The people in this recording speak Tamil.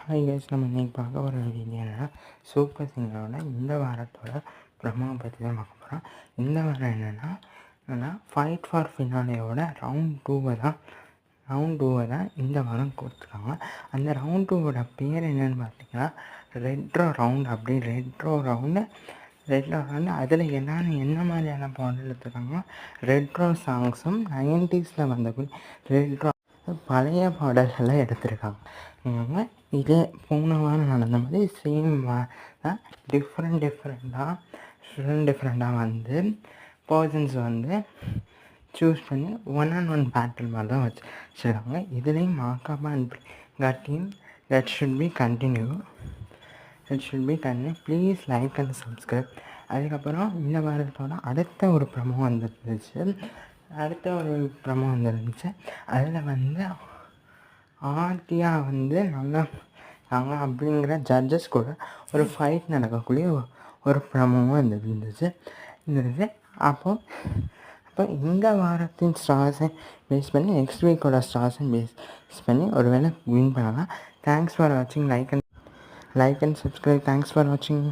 ஹாய் கைஸ், நம்ம இன்றைக்கி பார்க்க போகிற வீடியோ என்னென்னா சூப்பர் சிங்கரோட இந்த வாரத்தோட ப்ரமோவை பற்றி தான் பார்க்க போகிறோம். இந்த வாரம் என்னென்னா ஃபைட் ஃபார் ஃபினாலேயோட ரவுண்ட் டூவை தான் இந்த வாரம் கொடுத்துருக்காங்க. அந்த ரவுண்ட் டூவோட பேர் என்னென்னு பார்த்தீங்கன்னா ரெட்ரோ ரவுண்டு. ரெட்ரோ ரவுண்டு அதில் என்ன மாதிரியான பாடல் எடுத்துருக்காங்கன்னா ரெட்ரோ சாங்ஸும் 90s வந்தக்கூடிய ரெட்ரோ பழைய பாடல்களை எடுத்திருக்காங்க. இதே போன வாரம் நடந்த மாதிரி சேம் தான் டிஃப்ரெண்ட்டாக வந்து பர்சன்ஸ் வந்து சூஸ் பண்ணி 1-on-1 பேட்டில் மாதிரி தான் வச்சுருக்காங்க. இதுலேயும் Makapa and team that should be continue. Please like and subscribe. அதுக்கப்புறம் இந்த வாரத்தோட அடுத்த ஒரு ப்ரமோ வந்துருந்துச்சு. அதில் வந்து ஆர்த்தியா வந்து நல்லா அப்படிங்கிற ஜட்ஜஸ் கூட ஒரு ஃபைட் நடக்கக்கூடிய ஒரு ப்ரமோவும் இருந்துச்சு. அப்போ இந்த வாரத்தின் ஸ்டார்ஸை பேஸ் பண்ணி நெக்ஸ்ட் வீக்கோட ஸ்டார்ஸை பேஸ் பண்ணி ஒரு வேளை வின் பண்ணலாம். தேங்க்ஸ் ஃபார் வாட்சிங். Like and subscribe. Thanks for வாட்சிங்.